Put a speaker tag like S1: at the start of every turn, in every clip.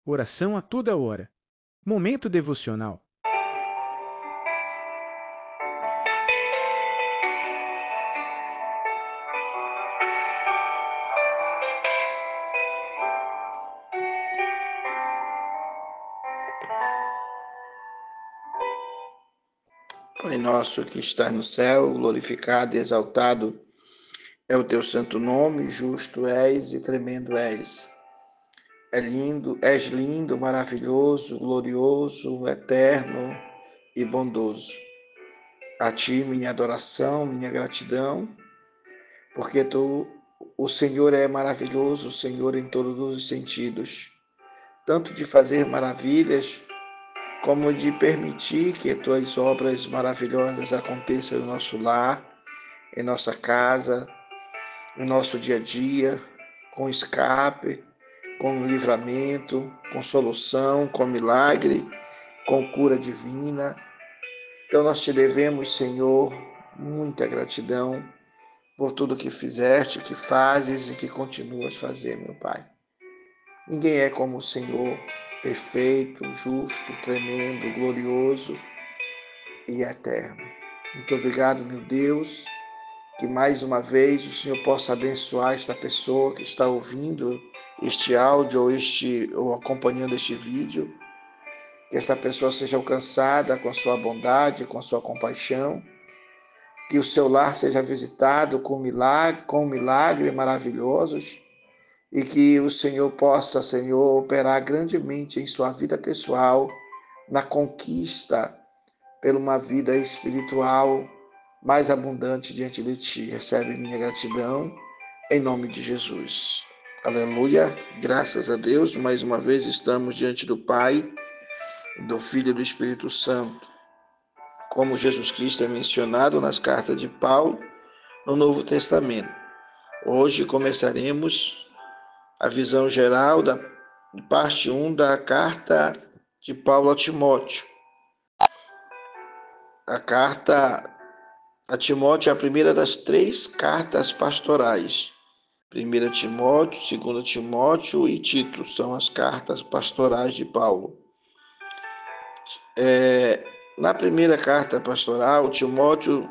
S1: Oração a toda hora. Momento devocional.
S2: Pai nosso que estás no céu, glorificado e exaltado é o teu santo nome, justo és e tremendo és. És lindo, maravilhoso, glorioso, eterno e bondoso. A ti minha adoração, minha gratidão, porque o Senhor é maravilhoso, o Senhor em todos os sentidos, tanto de fazer maravilhas, como de permitir que tuas obras maravilhosas aconteçam no nosso lar, em nossa casa, no nosso dia a dia, com escape, com livramento, com solução, com milagre, com cura divina. Então nós te devemos, Senhor, muita gratidão por tudo que fizeste, que fazes e que continuas a fazer, meu Pai. Ninguém é como o Senhor, perfeito, justo, tremendo, glorioso e eterno. Muito obrigado, meu Deus, que mais uma vez o Senhor possa abençoar esta pessoa que está ouvindo este áudio ou acompanhando este vídeo, que esta pessoa seja alcançada com a sua bondade, com a sua compaixão, que o seu lar seja visitado com milagres maravilhosos e que o Senhor possa, Senhor, operar grandemente em sua vida pessoal, na conquista por uma vida espiritual mais abundante diante de ti. Recebe minha gratidão, em nome de Jesus. Aleluia, graças a Deus, mais uma vez estamos diante do Pai, do Filho e do Espírito Santo. Como Jesus Cristo é mencionado nas cartas de Paulo, no Novo Testamento. Hoje começaremos a visão geral da parte 1 da carta de Paulo a Timóteo. A carta a Timóteo é a primeira das 3 cartas pastorais. 1 Timóteo, 2 Timóteo e Tito são as cartas pastorais de Paulo. Na primeira carta pastoral, Timóteo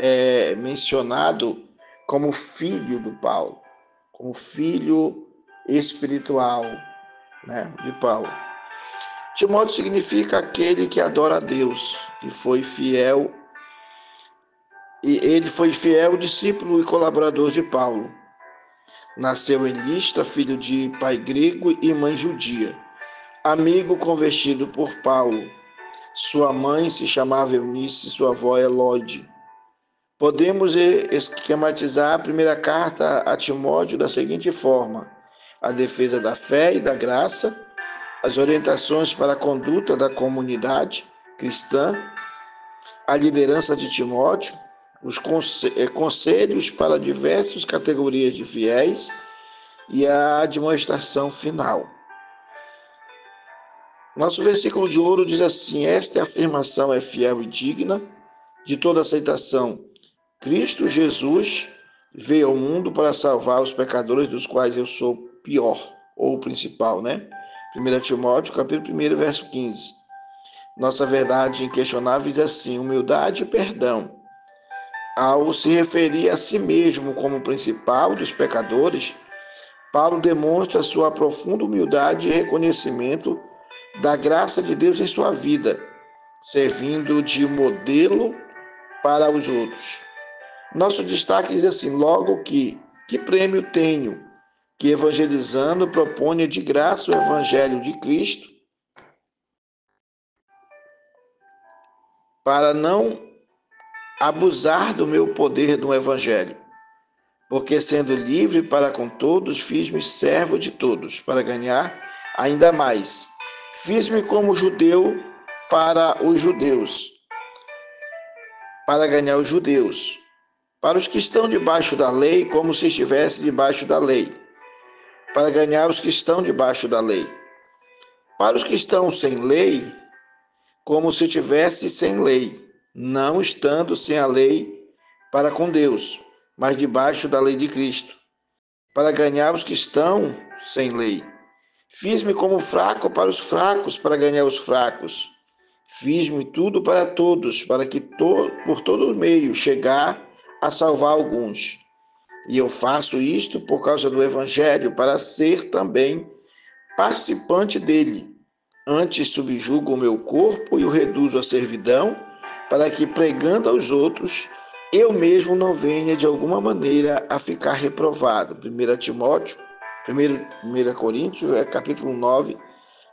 S2: é mencionado como filho do Paulo, como filho espiritual, né, de Paulo. Timóteo significa aquele que adora a Deus e foi fiel. E ele foi fiel discípulo e colaborador de Paulo. Nasceu em Listra, filho de pai grego e mãe judia. Amigo convertido por Paulo. Sua mãe se chamava Eunice, sua avó Elode. Podemos esquematizar a primeira carta a Timóteo da seguinte forma: a defesa da fé e da graça, as orientações para a conduta da comunidade cristã, a liderança de Timóteo, os conselhos para diversas categorias de fiéis e a admoestação final. Nosso versículo de ouro diz assim: esta afirmação é fiel e digna de toda aceitação. Cristo Jesus veio ao mundo para salvar os pecadores, dos quais eu sou pior, ou principal, né? 1 Timóteo, capítulo 1, verso 15. Nossa verdade inquestionável diz assim: humildade e perdão. Ao se referir a si mesmo como principal dos pecadores, Paulo demonstra sua profunda humildade e reconhecimento da graça de Deus em sua vida, servindo de modelo para os outros. Nosso destaque diz assim: logo que prêmio tenho, que evangelizando proponha de graça o evangelho de Cristo, para não abusar do meu poder no evangelho, porque sendo livre para com todos, fiz-me servo de todos, para ganhar ainda mais. Fiz-me como judeu para os judeus, para ganhar os judeus. Para os que estão debaixo da lei, como se estivesse debaixo da lei, para ganhar os que estão debaixo da lei. Para os que estão sem lei, como se estivesse sem lei, não estando sem a lei para com Deus, mas debaixo da lei de Cristo, para ganhar os que estão sem lei. Fiz-me como fraco para os fracos, para ganhar os fracos. Fiz-me tudo para todos, para que por todo meio chegar a salvar alguns. E eu faço isto por causa do Evangelho, para ser também participante dele. Antes subjugo o meu corpo e o reduzo à servidão, para que, pregando aos outros, eu mesmo não venha de alguma maneira a ficar reprovado. 1 Timóteo, 1 Coríntios, capítulo 9,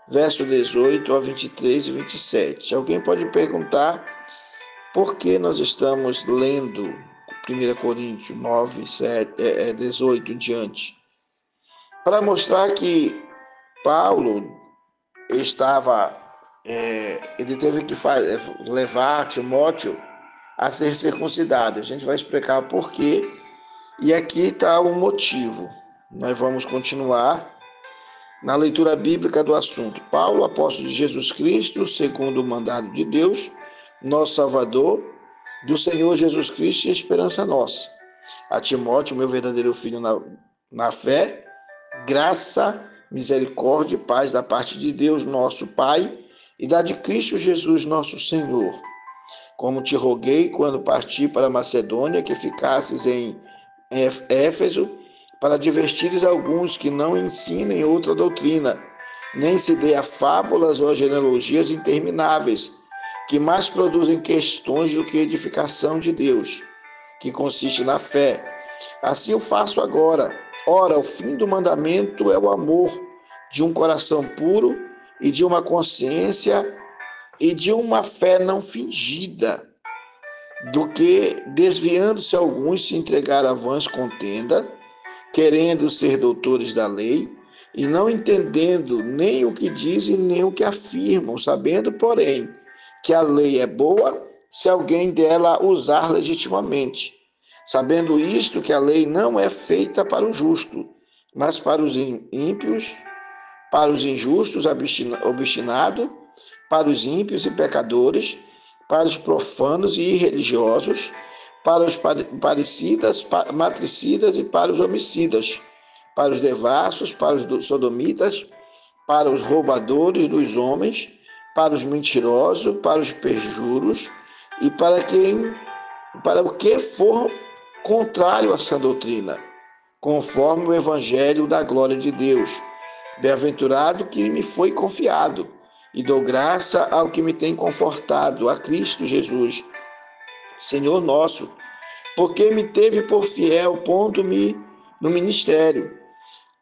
S2: verso 18 a 23 e 27. Alguém pode perguntar por que nós estamos lendo 1 Coríntios 9, 18 em diante? Para mostrar que Paulo ele teve que levar Timóteo a ser circuncidado. A gente vai explicar o porquê e aqui está o motivo. Nós vamos continuar na leitura bíblica do assunto. Paulo, apóstolo de Jesus Cristo, segundo o mandado de Deus, nosso Salvador, do Senhor Jesus Cristo e esperança nossa. A Timóteo, meu verdadeiro filho na fé, graça, misericórdia e paz da parte de Deus, nosso Pai, e da de Cristo Jesus, nosso Senhor. Como te roguei quando parti para a Macedônia, que ficasses em Éfeso, para advertires alguns que não ensinem outra doutrina, nem se dê a fábulas ou a genealogias intermináveis, que mais produzem questões do que edificação de Deus, que consiste na fé. Assim eu faço agora. Ora, o fim do mandamento é o amor, de um coração puro e de uma consciência e de uma fé não fingida, do que, desviando-se alguns, se entregar a vãs contenda, querendo ser doutores da lei, e não entendendo nem o que dizem, nem o que afirmam, sabendo, porém, que a lei é boa se alguém dela usar legitimamente. Sabendo isto, que a lei não é feita para o justo, mas para os ímpios, para os injustos obstinados, para os ímpios e pecadores, para os profanos e irreligiosos, para os parricidas, matricidas e para os homicidas, para os devassos, para os sodomitas, para os roubadores dos homens, para os mentirosos, para os perjuros e para o que for contrário a essa doutrina, conforme o evangelho da glória de Deus. Bem-aventurado que me foi confiado, e dou graça ao que me tem confortado, a Cristo Jesus, Senhor nosso, porque me teve por fiel, pondo-me no ministério.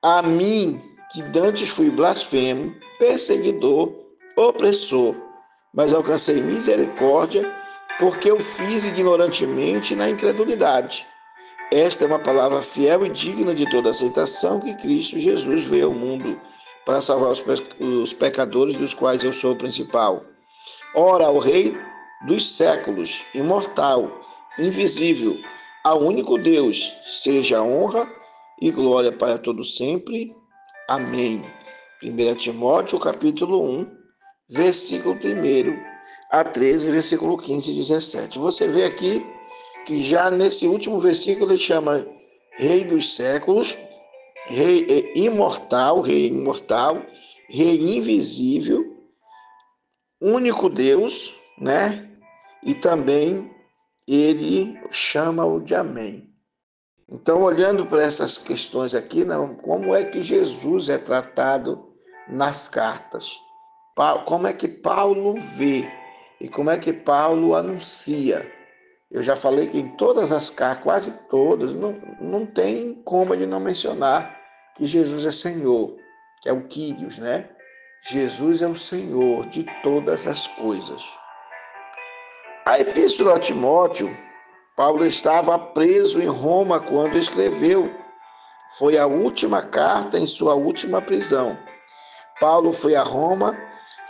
S2: A mim, que dantes fui blasfemo, perseguidor, opressor, mas alcancei misericórdia, porque eu fiz ignorantemente na incredulidade. Esta é uma palavra fiel e digna de toda aceitação, que Cristo Jesus veio ao mundo para salvar os pecadores, dos quais eu sou o principal. Ora, ao Rei dos séculos, imortal, invisível, ao único Deus, seja honra e glória para todo sempre. Amém. 1 Timóteo, capítulo 1, versículo 1 a 13, versículo 15 e 17. Você vê aqui que já nesse último versículo ele chama Rei dos séculos, Rei imortal, Rei invisível, único Deus, né? E também ele chama-o de Amém. Então, olhando para essas questões aqui, não, como é que Jesus é tratado nas cartas? Como é que Paulo vê e como é que Paulo anuncia? Eu já falei que em todas as cartas, quase todas, não tem como ele não mencionar que Jesus é Senhor, que é o Kyrios, né? Jesus é o Senhor de todas as coisas. A Epístola a Timóteo, Paulo estava preso em Roma quando escreveu. Foi a última carta em sua última prisão. Paulo foi a Roma,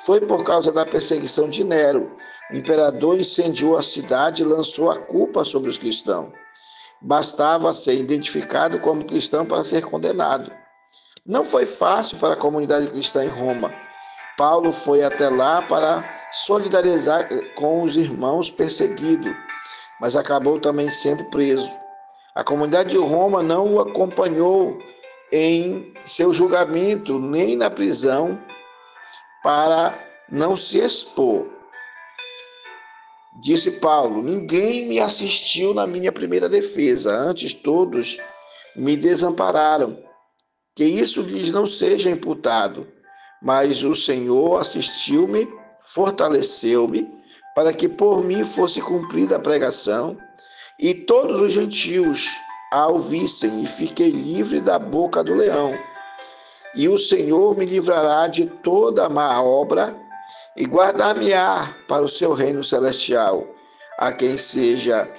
S2: foi por causa da perseguição de Nero. O imperador incendiou a cidade e lançou a culpa sobre os cristãos. Bastava ser identificado como cristão para ser condenado. Não foi fácil para a comunidade cristã em Roma. Paulo foi até lá para solidarizar com os irmãos perseguidos, mas acabou também sendo preso. A comunidade de Roma não o acompanhou em seu julgamento, nem na prisão, para não se expor. Disse Paulo: ninguém me assistiu na minha primeira defesa, antes todos me desampararam. Que isso lhes não seja imputado, mas o Senhor assistiu-me, fortaleceu-me, para que por mim fosse cumprida a pregação, e todos os gentios a ouvissem, e fiquei livre da boca do leão. E o Senhor me livrará de toda a má obra, e guardar-me-á para o seu reino celestial, a quem seja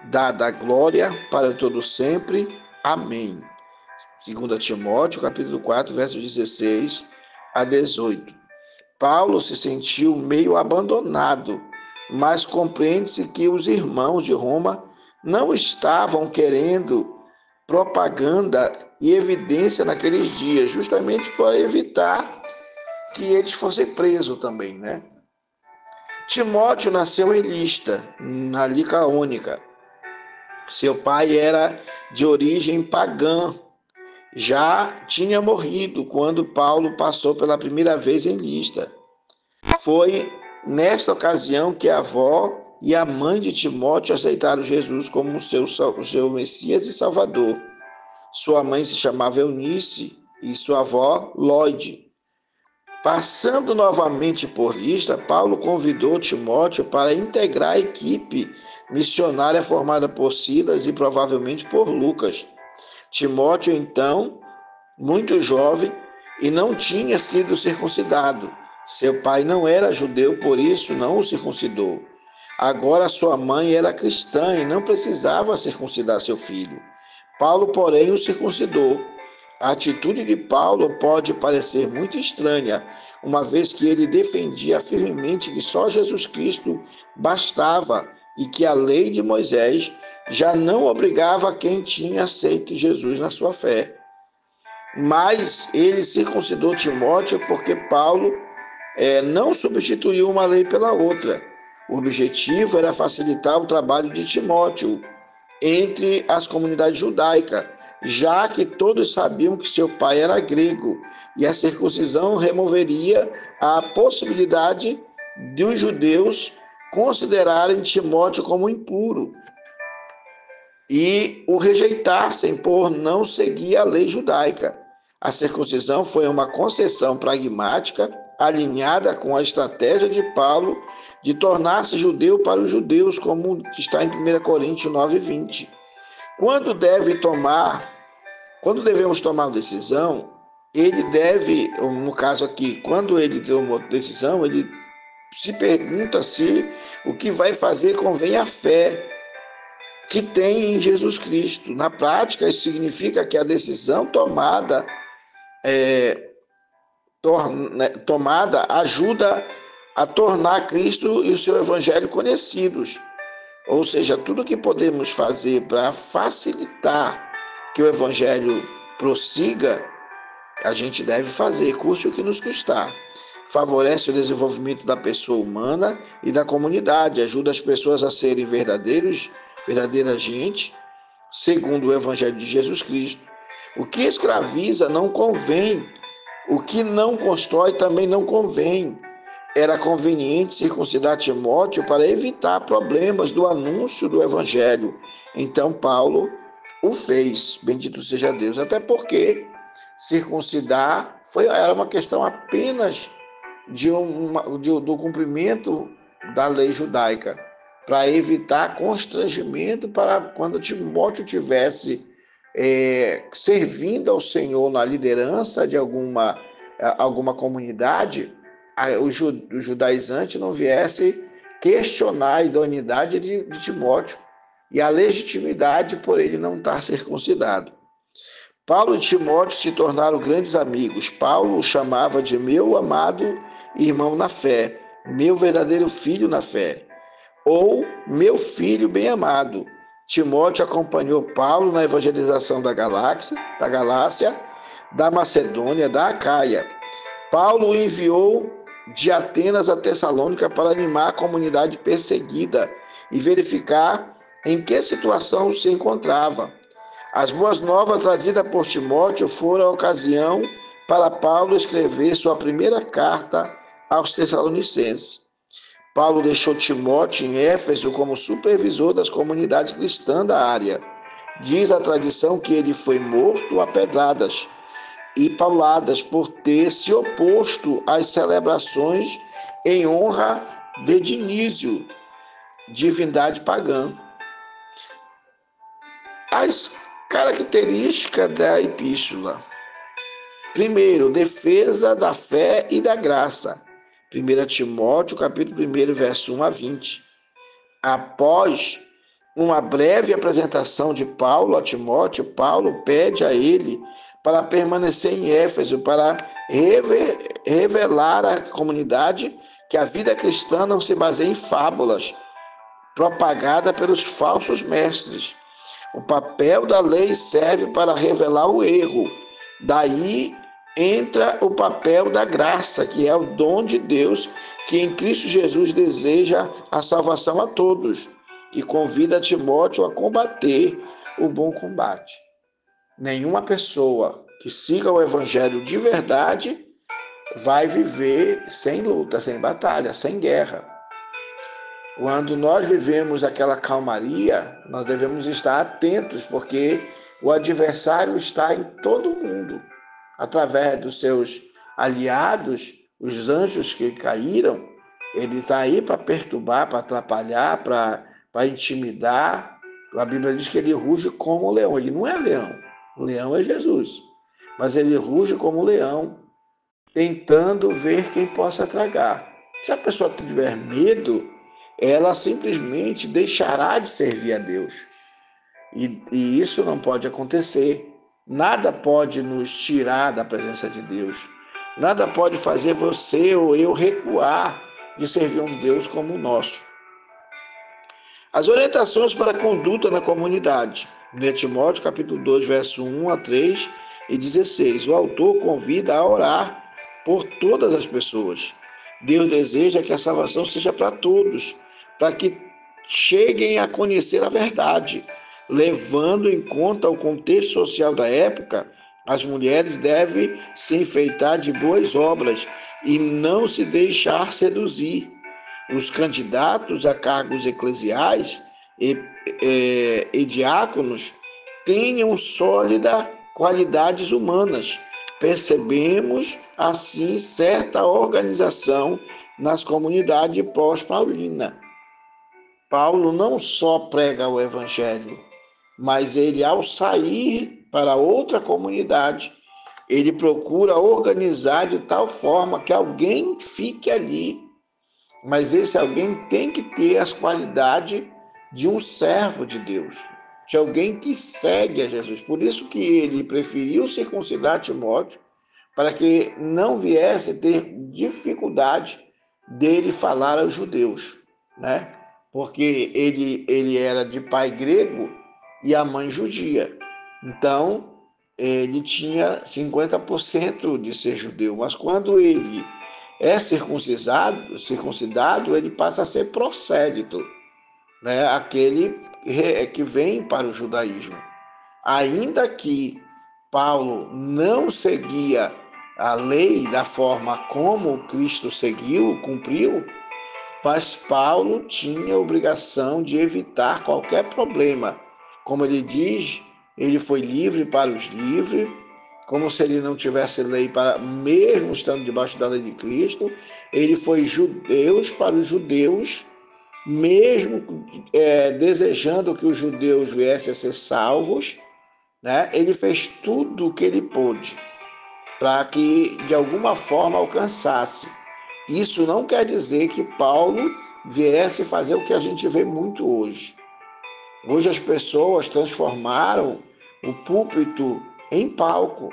S2: dada a glória para todo sempre. Amém. 2 Timóteo, capítulo 4, versos 16 a 18. Paulo se sentiu meio abandonado, mas compreende-se que os irmãos de Roma não estavam querendo propaganda e evidência naqueles dias, justamente para evitar que eles fossem presos também, né? Timóteo nasceu em Lista, na Licaônica. Seu pai era de origem pagã, já tinha morrido quando Paulo passou pela primeira vez em Lista. Foi nesta ocasião que a avó e a mãe de Timóteo aceitaram Jesus como seu Messias e Salvador. Sua mãe se chamava Eunice e sua avó Lóide. Passando novamente por Listra, Paulo convidou Timóteo para integrar a equipe missionária formada por Silas e provavelmente por Lucas. Timóteo, então, muito jovem, e não tinha sido circuncidado. Seu pai não era judeu, por isso não o circuncidou. Agora sua mãe era cristã e não precisava circuncidar seu filho. Paulo, porém, o circuncidou. A atitude de Paulo pode parecer muito estranha, uma vez que ele defendia firmemente que só Jesus Cristo bastava e que a lei de Moisés já não obrigava quem tinha aceito Jesus na sua fé. Mas ele circuncidou Timóteo porque Paulo não substituiu uma lei pela outra. O objetivo era facilitar o trabalho de Timóteo entre as comunidades judaicas, já que todos sabiam que seu pai era grego, e a circuncisão removeria a possibilidade de os judeus considerarem Timóteo como impuro e o rejeitassem por não seguir a lei judaica. A circuncisão foi uma concessão pragmática alinhada com a estratégia de Paulo de tornar-se judeu para os judeus, como está em 1 Coríntios 9:20. Quando devemos tomar uma decisão, ele deve, no caso aqui, quando ele toma uma decisão, ele se pergunta se o que vai fazer convém à fé que tem em Jesus Cristo. Na prática, isso significa que a decisão tomada ajuda a tornar Cristo e o seu evangelho conhecidos. Ou seja, tudo que podemos fazer para facilitar que o evangelho prossiga, a gente deve fazer, custe o que nos custar. Favorece o desenvolvimento da pessoa humana e da comunidade, ajuda as pessoas a serem verdadeira gente, segundo o evangelho de Jesus Cristo. O que escraviza não convém, o que não constrói também não convém. Era conveniente circuncidar Timóteo para evitar problemas do anúncio do evangelho. Então Paulo o fez, bendito seja Deus, até porque circuncidar era uma questão apenas do cumprimento da lei judaica, para evitar constrangimento para quando Timóteo tivesse servindo ao Senhor na liderança de alguma comunidade, os judaizantes não viessem questionar a idoneidade de Timóteo e a legitimidade por ele não estar circuncidado. Paulo e Timóteo se tornaram grandes amigos. Paulo o chamava de meu amado irmão na fé, meu verdadeiro filho na fé, ou meu filho bem-amado. Timóteo acompanhou Paulo na evangelização da Galácia, da Macedônia, da Acaia. Paulo o enviou de Atenas a Tessalônica para animar a comunidade perseguida e verificar em que situação se encontrava. As boas novas trazidas por Timóteo foram a ocasião para Paulo escrever sua primeira carta aos Tessalonicenses. Paulo deixou Timóteo em Éfeso como supervisor das comunidades cristãs da área. Diz a tradição que ele foi morto a pedradas e pauladas por ter se oposto às celebrações em honra de Dinísio, divindade pagã. As características da epístola. Primeiro, defesa da fé e da graça. 1 Timóteo, capítulo 1, verso 1 a 20. Após uma breve apresentação de Paulo a Timóteo, Paulo pede a ele para permanecer em Éfeso, para revelar à comunidade que a vida cristã não se baseia em fábulas propagadas pelos falsos mestres. O papel da lei serve para revelar o erro. Daí entra o papel da graça, que é o dom de Deus, que em Cristo Jesus deseja a salvação a todos e convida Timóteo a combater o bom combate. Nenhuma pessoa que siga o evangelho de verdade vai viver sem luta, sem batalha, sem guerra. Quando nós vivemos aquela calmaria, nós devemos estar atentos, porque o adversário está em todo mundo, através dos seus aliados, os anjos que caíram. Ele está aí para perturbar, para atrapalhar, para intimidar. A Bíblia diz que ele ruge como leão. Ele não é leão, o leão é Jesus, mas ele ruge como leão, tentando ver quem possa tragar. Se a pessoa tiver medo, ela simplesmente deixará de servir a Deus. E isso não pode acontecer. Nada pode nos tirar da presença de Deus. Nada pode fazer você ou eu recuar de servir um Deus como o nosso. As orientações para a conduta na comunidade. 1 Timóteo, capítulo 2, verso 1 a 3 e 16. O autor convida a orar por todas as pessoas. Deus deseja que a salvação seja para todos, para que cheguem a conhecer a verdade. Levando em conta o contexto social da época, as mulheres devem se enfeitar de boas obras e não se deixar seduzir. Os candidatos a cargos eclesiais e diáconos tenham sólidas qualidades humanas. Percebemos, assim, certa organização nas comunidades pós-paulina. Paulo não só prega o evangelho, mas ele, ao sair para outra comunidade, ele procura organizar de tal forma que alguém fique ali. Mas esse alguém tem que ter as qualidades de um servo de Deus, de alguém que segue a Jesus. Por isso que ele preferiu circuncidar Timóteo, para que não viesse ter dificuldade dele falar aos judeus, né? Porque ele era de pai grego e a mãe judia. Então, ele tinha 50% de ser judeu. Mas quando ele é circuncidado, ele passa a ser prosélito, né? Aquele que vem para o judaísmo. Ainda que Paulo não seguia a lei da forma como Cristo seguiu, cumpriu, mas Paulo tinha a obrigação de evitar qualquer problema. Como ele diz, ele foi livre para os livres, como se ele não tivesse lei para, mesmo estando debaixo da lei de Cristo. Ele foi judeus para os judeus, mesmo desejando que os judeus viessem a ser salvos, né? Ele fez tudo o que ele pôde para que de alguma forma alcançasse. Isso não quer dizer que Paulo viesse fazer o que a gente vê muito hoje. Hoje as pessoas transformaram o púlpito em palco.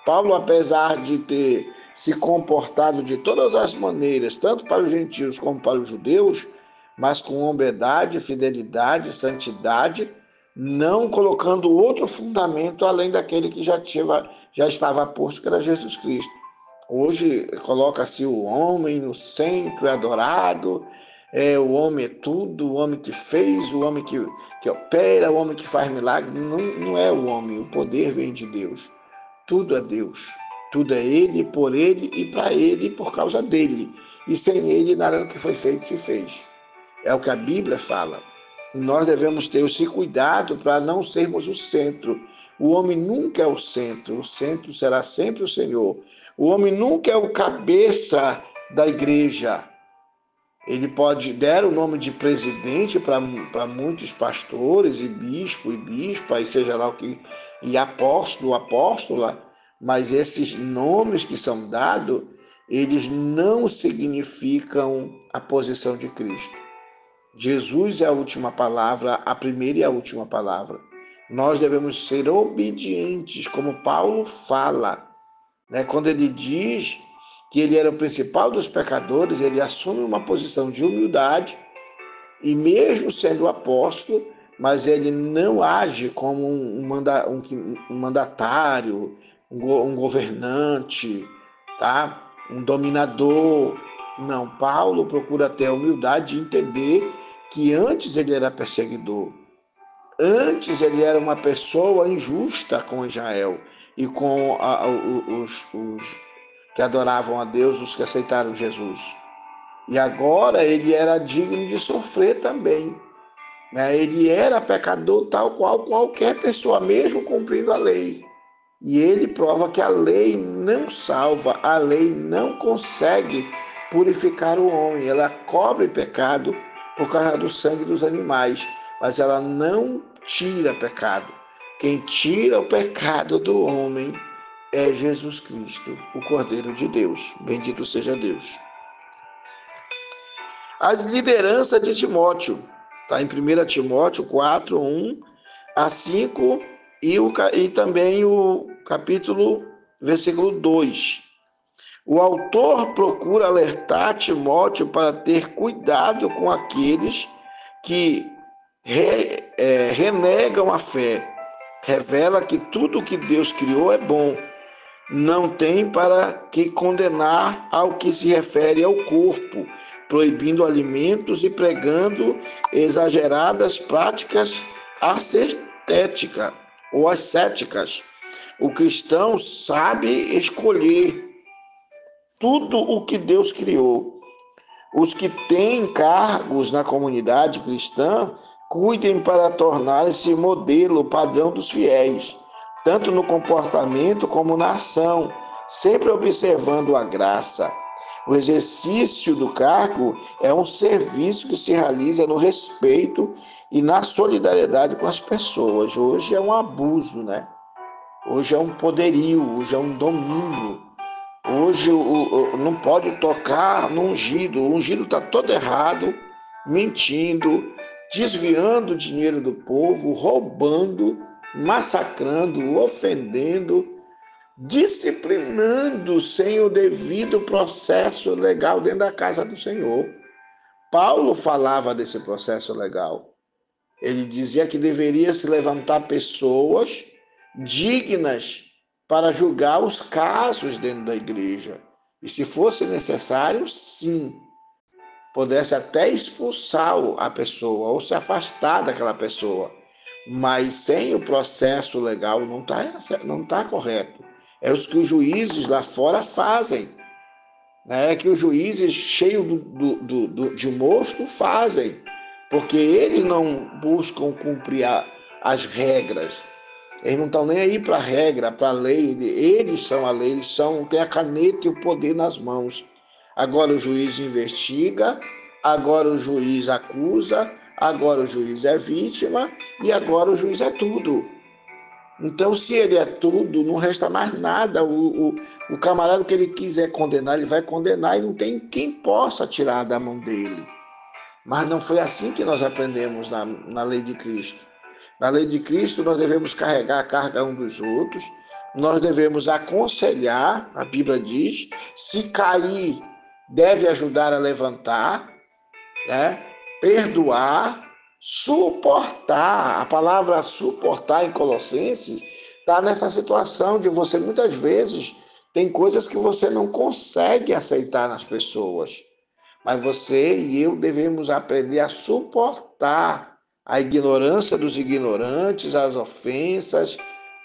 S2: Paulo, apesar de ter se comportado de todas as maneiras, tanto para os gentios como para os judeus, mas com hombridade, fidelidade, santidade, não colocando outro fundamento além daquele que já estava posto, que era Jesus Cristo. Hoje coloca-se o homem no centro, é adorado, o homem é tudo, o homem que fez, o homem que opera, o homem que faz milagre. Não, não é o homem, o poder vem de Deus. Tudo é Deus. Tudo é Ele, por Ele e para Ele e por causa dele. E sem Ele nada do que foi feito se fez. É o que a Bíblia fala. E nós devemos ter esse cuidado para não sermos o centro. O homem nunca é o centro será sempre o Senhor. O homem nunca é o cabeça da igreja. Ele pode dar o nome de presidente para muitos pastores e bispa, e seja lá o que, e apóstolo, apóstola, mas esses nomes que são dados, eles não significam a posição de Cristo. Jesus é a última palavra, a primeira e a última palavra. Nós devemos ser obedientes, como Paulo fala, né? Quando ele diz que ele era o principal dos pecadores, ele assume uma posição de humildade, e mesmo sendo apóstolo, mas ele não age como um mandatário, um governante, tá? Um dominador. Não, Paulo procura ter a humildade de entender que antes ele era perseguidor, antes ele era uma pessoa injusta com Israel e com os que adoravam a Deus, os que aceitaram Jesus. E agora ele era digno de sofrer também, né? Ele era pecador tal qual qualquer pessoa, mesmo cumprindo a lei. E ele prova que a lei não salva, a lei não consegue purificar o homem. Ela cobre pecado por causa do sangue dos animais, mas ela não tira pecado. Quem tira o pecado do homem é Jesus Cristo, o Cordeiro de Deus. Bendito seja Deus. As lideranças de Timóteo, está em 1 Timóteo 4, 1 a 5 e também o capítulo, versículo 2. O autor procura alertar Timóteo para ter cuidado com aqueles que renegam a fé. Revela que tudo que Deus criou é bom. Não tem para que condenar ao que se refere ao corpo, proibindo alimentos e pregando exageradas práticas ascéticas ou ascéticas. O cristão sabe escolher tudo o que Deus criou. Os que têm cargos na comunidade cristã, cuidem para tornar esse modelo padrão dos fiéis, tanto no comportamento como na ação, sempre observando a graça. O exercício do cargo é um serviço que se realiza no respeito e na solidariedade com as pessoas. Hoje é um abuso, né? Hoje é um poderio, hoje é um domínio. Hoje não pode tocar no ungido. O ungido está todo errado, mentindo, desviando o dinheiro do povo, roubando, massacrando, ofendendo, disciplinando sem o devido processo legal dentro da casa do Senhor. Paulo falava desse processo legal. Ele dizia que deveria se levantar pessoas dignas para julgar os casos dentro da igreja. E se fosse necessário, sim, pudesse até expulsar a pessoa ou se afastar daquela pessoa. Mas sem o processo legal não tá correto. É os que os juízes lá fora fazem. É que os juízes cheios de mosto fazem. Porque eles não buscam cumprir as regras. Eles não estão nem aí para a regra, para a lei. Eles são a lei, têm a caneta e o poder nas mãos. Agora o juiz investiga, agora o juiz acusa, agora o juiz é vítima e agora o juiz é tudo. Então, se ele é tudo, não resta mais nada. O camarada que ele quiser condenar, ele vai condenar e não tem quem possa tirar da mão dele. Mas não foi assim que nós aprendemos na lei de Cristo. Na lei de Cristo, nós devemos carregar a carga um dos outros, nós devemos aconselhar, a Bíblia diz, se cair, deve ajudar a levantar, né? Perdoar, suportar. A palavra suportar em Colossenses está nessa situação de você, muitas vezes, tem coisas que você não consegue aceitar nas pessoas. Mas você e eu devemos aprender a suportar a ignorância dos ignorantes, as ofensas,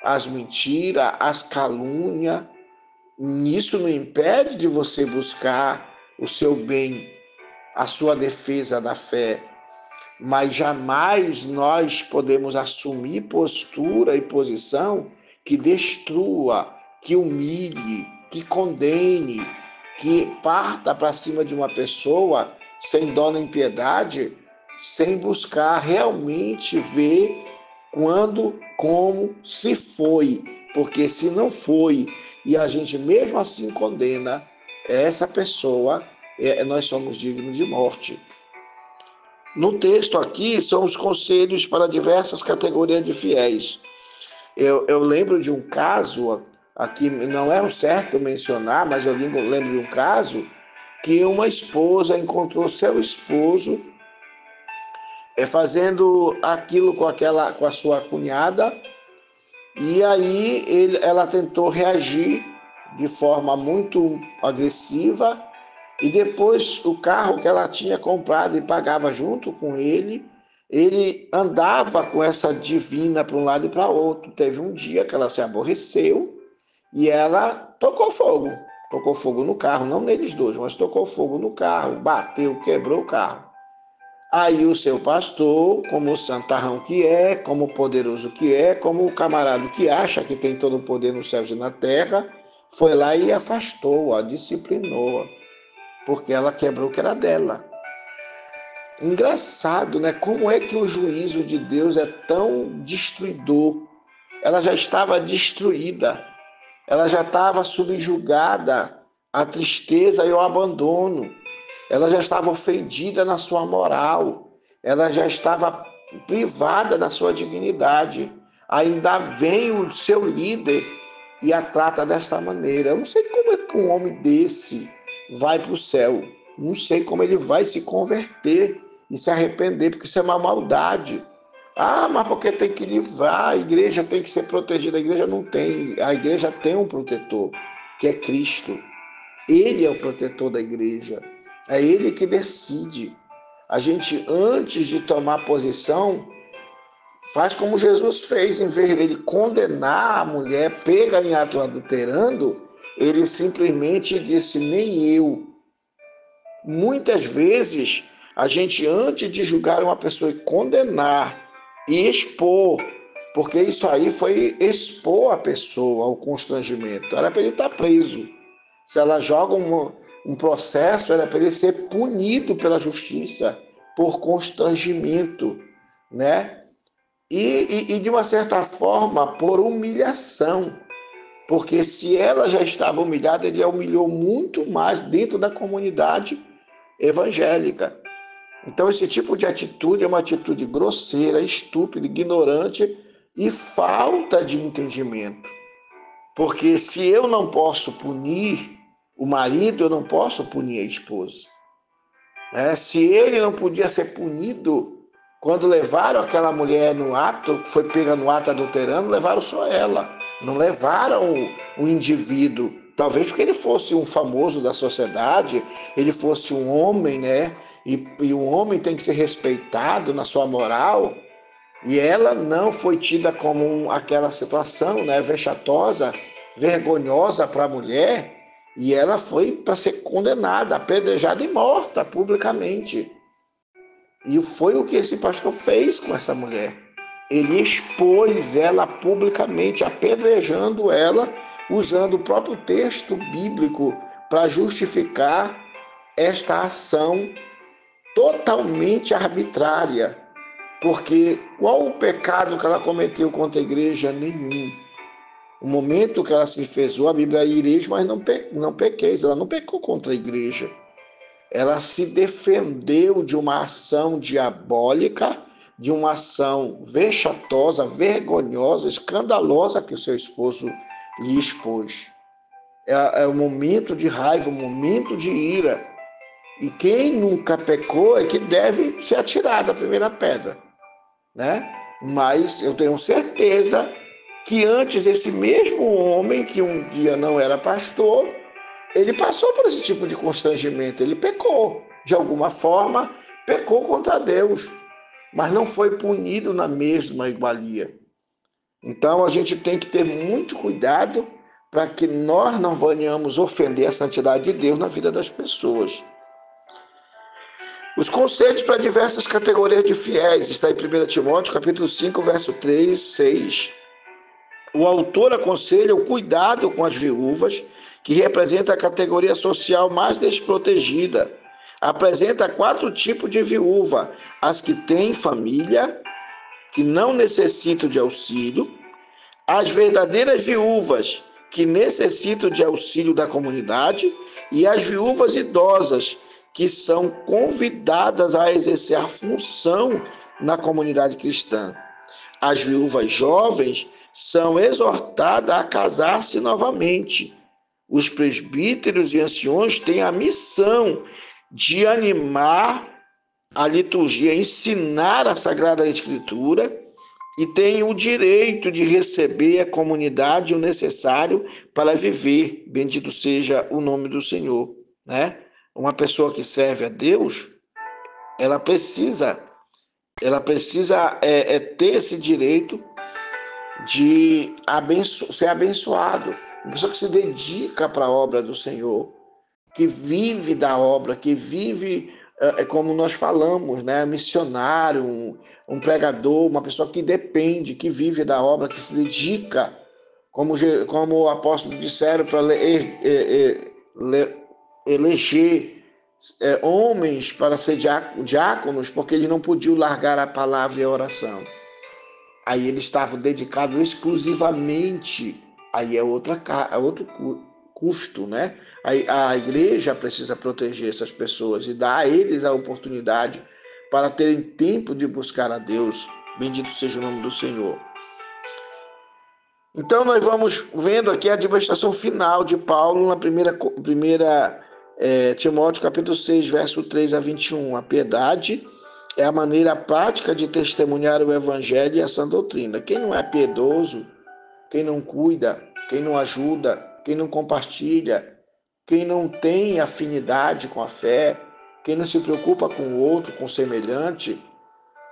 S2: as mentiras, as calúnias. Isso não impede de você buscar o seu bem, a sua defesa da fé, mas jamais nós podemos assumir postura e posição que destrua, que humilhe, que condene, que parta para cima de uma pessoa sem dó nem piedade, sem buscar realmente ver quando, como, se foi. Porque se não foi e a gente mesmo assim condena essa pessoa, nós somos dignos de morte. No texto aqui são os conselhos para diversas categorias de fiéis. Eu lembro de um caso, aqui não é o certo mencionar, mas eu lembro de um caso que uma esposa encontrou seu esposo fazendo aquilo com a sua cunhada, e aí ela tentou reagir de forma muito agressiva, e depois o carro que ela tinha comprado e pagava junto com ele andava com essa divina para um lado e para outro. Teve um dia que ela se aborreceu e ela tocou fogo no carro, não neles dois, mas tocou fogo no carro, bateu, quebrou o carro. Aí o seu pastor, como o santarrão que é, como o poderoso que é, como o camarada que acha que tem todo o poder nos céus e na terra, foi lá e afastou-a, disciplinou-a, porque ela quebrou o que era dela. Engraçado, né? Como é que o juízo de Deus é tão destruidor? Ela já estava destruída, ela já estava subjugada à tristeza e ao abandono, ela já estava ofendida na sua moral, ela já estava privada da sua dignidade. Ainda vem o seu líder e a trata desta maneira. Eu não sei como é que um homem desse vai para o céu. Não sei como ele vai se converter e se arrepender, porque isso é uma maldade. Ah, mas porque tem que livrar, a igreja tem que ser protegida. A igreja não tem. A igreja tem um protetor, que é Cristo. Ele é o protetor da igreja. É ele que decide. A gente, antes de tomar posição, faz como Jesus fez. Em vez dele condenar a mulher pega em ato adulterando, ele simplesmente disse, nem eu. Muitas vezes, a gente, antes de julgar uma pessoa e condenar e expor, porque isso aí foi expor a pessoa ao constrangimento, era para ele estar preso. Se ela joga um processo, era para ele ser punido pela justiça por constrangimento, né? E de uma certa forma, por humilhação, porque se ela já estava humilhada, ele a humilhou muito mais dentro da comunidade evangélica. Então, esse tipo de atitude é uma atitude grosseira, estúpida, ignorante e falta de entendimento. Porque se eu não posso punir o marido, eu não posso punir a esposa. Se ele não podia ser punido quando levaram aquela mulher no ato, foi pega no ato adulterando, levaram só ela. Não levaram o indivíduo. Talvez porque ele fosse um famoso da sociedade, ele fosse um homem, né? E o homem tem que ser respeitado na sua moral. E ela não foi tida como aquela situação, né, vexatosa, vergonhosa para a mulher, e ela foi para ser condenada, apedrejada e morta publicamente. E foi o que esse pastor fez com essa mulher. Ele expôs ela publicamente, apedrejando ela, usando o próprio texto bíblico para justificar esta ação totalmente arbitrária. Porque qual o pecado que ela cometeu contra a igreja? Nenhum. O momento que ela se enfezou, a Bíblia ireis, mas não pequeis. Ela não pecou contra a igreja. Ela se defendeu de uma ação diabólica, de uma ação vexatosa, vergonhosa, escandalosa que o seu esposo lhe expôs. É um momento de raiva, um momento de ira. E quem nunca pecou é que deve ser atirado a primeira pedra, né? Mas eu tenho certeza que antes esse mesmo homem, que dia não era pastor, ele passou por esse tipo de constrangimento, ele pecou. de alguma forma, pecou contra Deus, mas não foi punido na mesma igualia. Então, a gente tem que ter muito cuidado para que nós não venhamos ofender a santidade de Deus na vida das pessoas. Os conselhos para diversas categorias de fiéis, está em 1 Timóteo, capítulo 5, verso 3, 6. O autor aconselha o cuidado com as viúvas, que representa a categoria social mais desprotegida. Apresenta 4 tipos de viúva: as que têm família, que não necessitam de auxílio, as verdadeiras viúvas, que necessitam de auxílio da comunidade, e as viúvas idosas, que são convidadas a exercer a função na comunidade cristã. As viúvas jovens são exortadas a casar-se novamente. Os presbíteros e anciões têm a missão de animar a liturgia, ensinar a Sagrada Escritura, e têm o direito de receber a comunidade o necessário para viver. Bendito seja o nome do Senhor, né? Uma pessoa que serve a Deus, ela precisa ter esse direito de ser abençoado. Uma pessoa que se dedica para a obra do Senhor, que vive da obra, que vive, como nós falamos, né? Missionário, um pregador, uma pessoa que depende, que vive da obra, que se dedica, como o apóstolo disseram, para eleger homens para ser diáconos, porque eles não podiam largar a palavra e a oração. Aí eles estavam dedicados exclusivamente, aí é outro custo, né? Aí a igreja precisa proteger essas pessoas e dar a eles a oportunidade para terem tempo de buscar a Deus. Bendito seja o nome do Senhor. Então nós vamos vendo aqui a admoestação final de Paulo na primeira Timóteo capítulo 6, verso 3 a 21. A piedade é a maneira prática de testemunhar o evangelho e a sã doutrina. Quem não é piedoso, quem não cuida, quem não ajuda, quem não compartilha, quem não tem afinidade com a fé, quem não se preocupa com o outro, com o semelhante,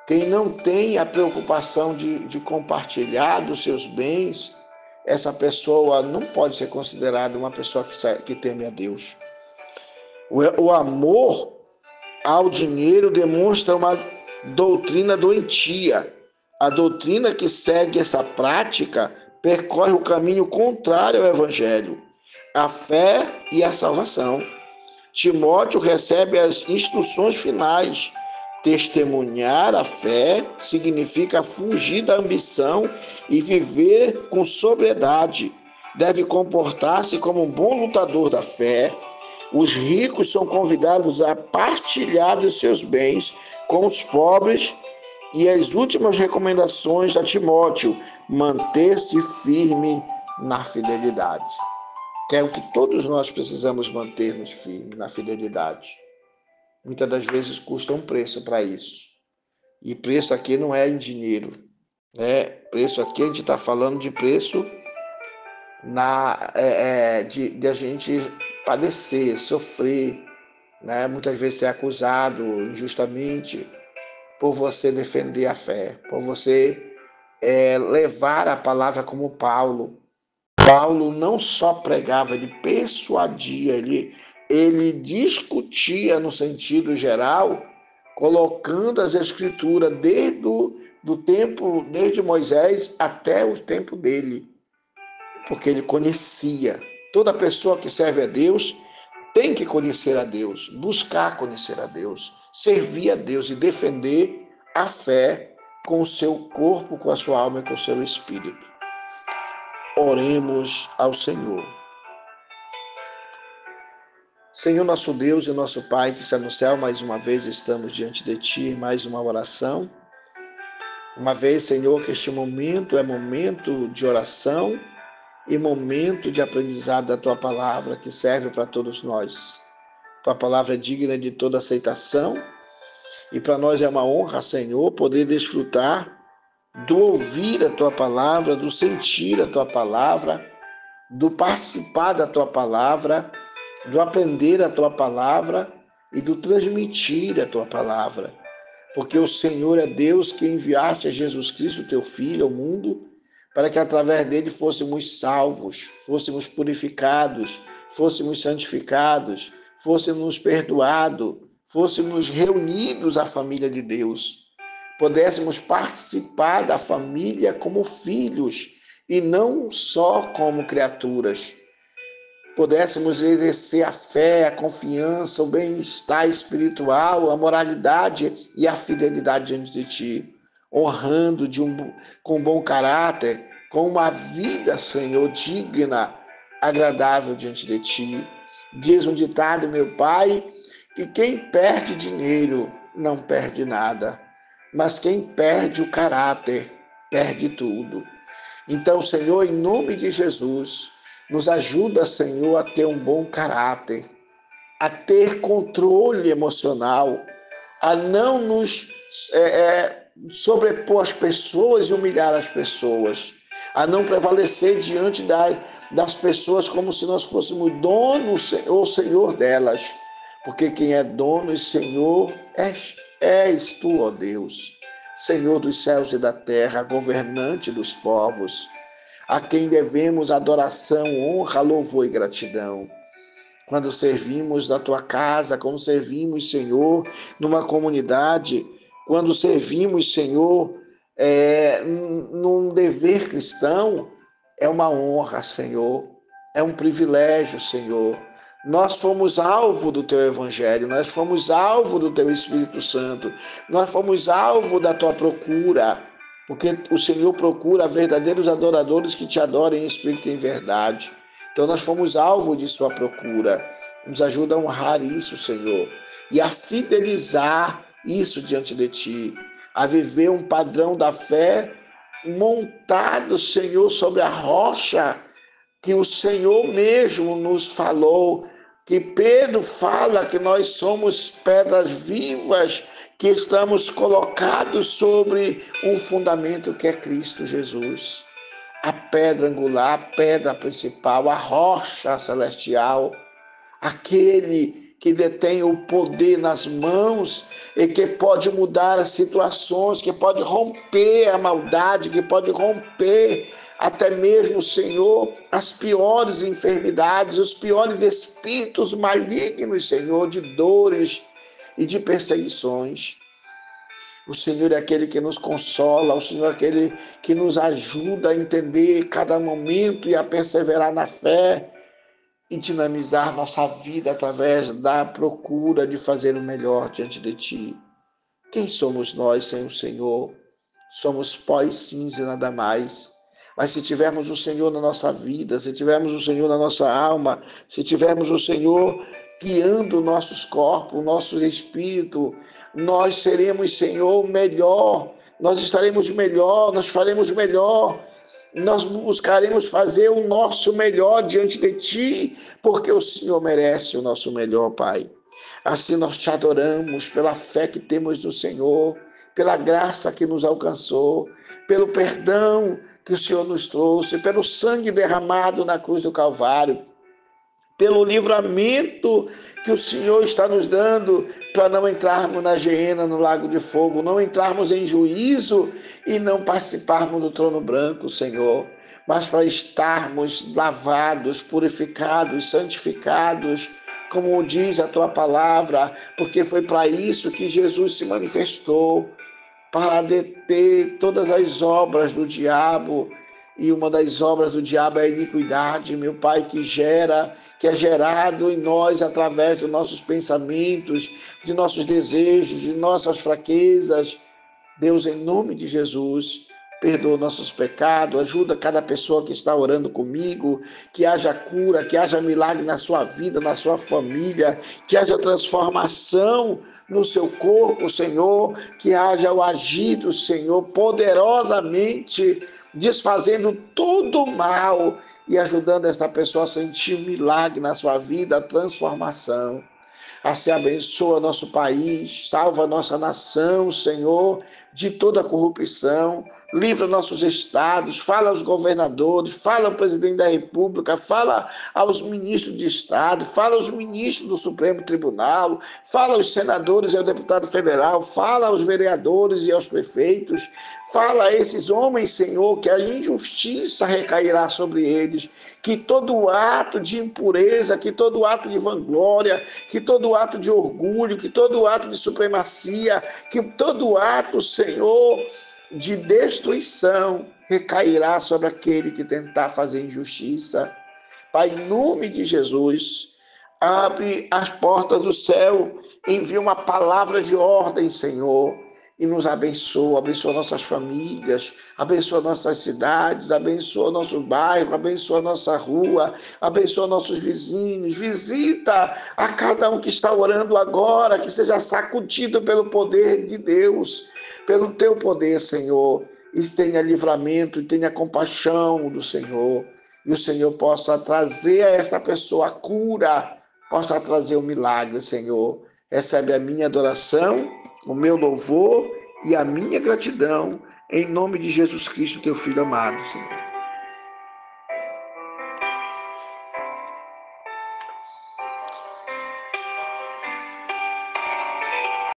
S2: quem não tem a preocupação de compartilhar dos seus bens, essa pessoa não pode ser considerada uma pessoa que teme a Deus. O amor ao dinheiro demonstra uma doutrina doentia. A doutrina que segue essa prática percorre o caminho contrário ao Evangelho, a fé e a salvação. Timóteo recebe as instruções finais. Testemunhar a fé significa fugir da ambição e viver com sobriedade. Deve comportar-se como um bom lutador da fé. Os ricos são convidados a partilhar dos seus bens com os pobres. E as últimas recomendações a Timóteo: manter-se firme na fidelidade. Que é o que todos nós precisamos manter-nos firmes na fidelidade. Muitas das vezes custa um preço para isso. E preço aqui não é em dinheiro, né? Preço aqui a gente está falando de preço de a gente padecer, sofrer, né? Muitas vezes ser acusado injustamente por você defender a fé, por você levar a palavra como Paulo. Paulo não só pregava, ele persuadia, ele discutia no sentido geral, colocando as escrituras desde Moisés até o tempo dele, porque ele conhecia. Toda pessoa que serve a Deus tem que conhecer a Deus, buscar conhecer a Deus, servir a Deus e defender a fé com o seu corpo, com a sua alma e com o seu espírito. Oremos ao Senhor. Senhor, nosso Deus e nosso Pai que está no céu, mais uma vez estamos diante de Ti, mais uma oração. Uma vez, Senhor, que este momento é momento de oração e momento de aprendizado da Tua palavra, que serve para todos nós. Tua palavra é digna de toda aceitação e para nós é uma honra, Senhor, poder desfrutar do ouvir a Tua palavra, do sentir a Tua palavra, do participar da Tua palavra, do aprender a Tua palavra e do transmitir a tua palavra. Porque o Senhor é Deus que enviaste a Jesus Cristo, teu Filho, ao mundo, para que através dele fôssemos salvos, fôssemos purificados, fôssemos santificados, fôssemos perdoados, fôssemos reunidos à família de Deus, pudéssemos participar da família como filhos e não só como criaturas. Pudéssemos exercer a fé, a confiança, o bem-estar espiritual, a moralidade e a fidelidade diante de Ti, honrando com bom caráter, com uma vida, Senhor, digna, agradável diante de Ti. Diz um ditado, meu Pai, que quem perde dinheiro não perde nada, mas quem perde o caráter perde tudo. Então, Senhor, em nome de Jesus, nos ajuda, Senhor, a ter um bom caráter, a ter controle emocional, a não nos sobrepor às pessoas e humilhar as pessoas, a não prevalecer diante das pessoas como se nós fôssemos donos ou senhor delas, porque quem é dono e senhor és tu, ó Deus, Senhor dos céus e da terra, governante dos povos, a quem devemos adoração, honra, louvor e gratidão. Quando servimos na tua casa, quando servimos, Senhor, numa comunidade, quando servimos, Senhor, num dever cristão, é uma honra, Senhor, é um privilégio, Senhor. Nós fomos alvo do teu evangelho, nós fomos alvo do teu Espírito Santo, nós fomos alvo da tua procura, porque o Senhor procura verdadeiros adoradores que te adorem em espírito e em verdade. Então nós fomos alvo de sua procura. Nos ajuda a honrar isso, Senhor, e a fidelizar isso diante de ti, a viver um padrão da fé montado, Senhor, sobre a rocha que o Senhor mesmo nos falou, que Pedro fala que nós somos pedras vivas, que estamos colocados sobre um fundamento que é Cristo Jesus. A pedra angular, a pedra principal, a rocha celestial, aquele que detém o poder nas mãos e que pode mudar as situações, que pode romper a maldade, que pode romper até mesmo, Senhor, as piores enfermidades, os piores espíritos malignos, Senhor, de dores e de perseguições. O Senhor é aquele que nos consola, o Senhor é aquele que nos ajuda a entender cada momento e a perseverar na fé e dinamizar nossa vida através da procura de fazer o melhor diante de Ti. Quem somos nós sem o Senhor? Somos pó e cinza e nada mais. Mas se tivermos o Senhor na nossa vida, se tivermos o Senhor na nossa alma, se tivermos o Senhor guiando nossos corpos, nosso espírito, nós seremos, Senhor, melhor, nós estaremos melhor, nós faremos melhor, nós buscaremos fazer o nosso melhor diante de Ti, porque o Senhor merece o nosso melhor, Pai. Assim nós te adoramos pela fé que temos no Senhor, pela graça que nos alcançou, pelo perdão que o Senhor nos trouxe, pelo sangue derramado na cruz do Calvário, pelo livramento que o Senhor está nos dando para não entrarmos na geena, no lago de fogo, não entrarmos em juízo e não participarmos do trono branco, Senhor, mas para estarmos lavados, purificados, santificados, como diz a tua palavra, porque foi para isso que Jesus se manifestou, para deter todas as obras do diabo, e uma das obras do diabo é a iniquidade, meu Pai, que é gerado em nós através dos nossos pensamentos, de nossos desejos, de nossas fraquezas. Deus, em nome de Jesus, perdoa nossos pecados, ajuda cada pessoa que está orando comigo, que haja cura, que haja milagre na sua vida, na sua família, que haja transformação no seu corpo, Senhor, que haja o agir do Senhor poderosamente, desfazendo todo o mal e ajudando esta pessoa a sentir um milagre na sua vida, a transformação. Assim abençoa nosso país, salva nossa nação, Senhor, de toda corrupção, livra nossos estados, fala aos governadores, fala ao presidente da República, fala aos ministros de Estado, fala aos ministros do Supremo Tribunal, fala aos senadores e ao deputado federal, fala aos vereadores e aos prefeitos, fala a esses homens, Senhor, que a injustiça recairá sobre eles, que todo ato de impureza, que todo ato de vanglória, que todo ato de orgulho, que todo ato de supremacia, que todo ato, Senhor, de destruição recairá sobre aquele que tentar fazer injustiça. Pai, em nome de Jesus, abre as portas do céu, envia uma palavra de ordem, Senhor, e nos abençoa nossas famílias, abençoa nossas cidades, abençoa nosso bairro, abençoa nossa rua, abençoa nossos vizinhos, visita a cada um que está orando agora, que seja sacudido pelo poder de Deus, pelo teu poder, Senhor, e tenha livramento, e tenha compaixão do Senhor, e o Senhor possa trazer a esta pessoa a cura, possa trazer o milagre, Senhor. Recebe a minha adoração, o meu louvor e a minha gratidão, em nome de Jesus Cristo, teu Filho amado, Senhor.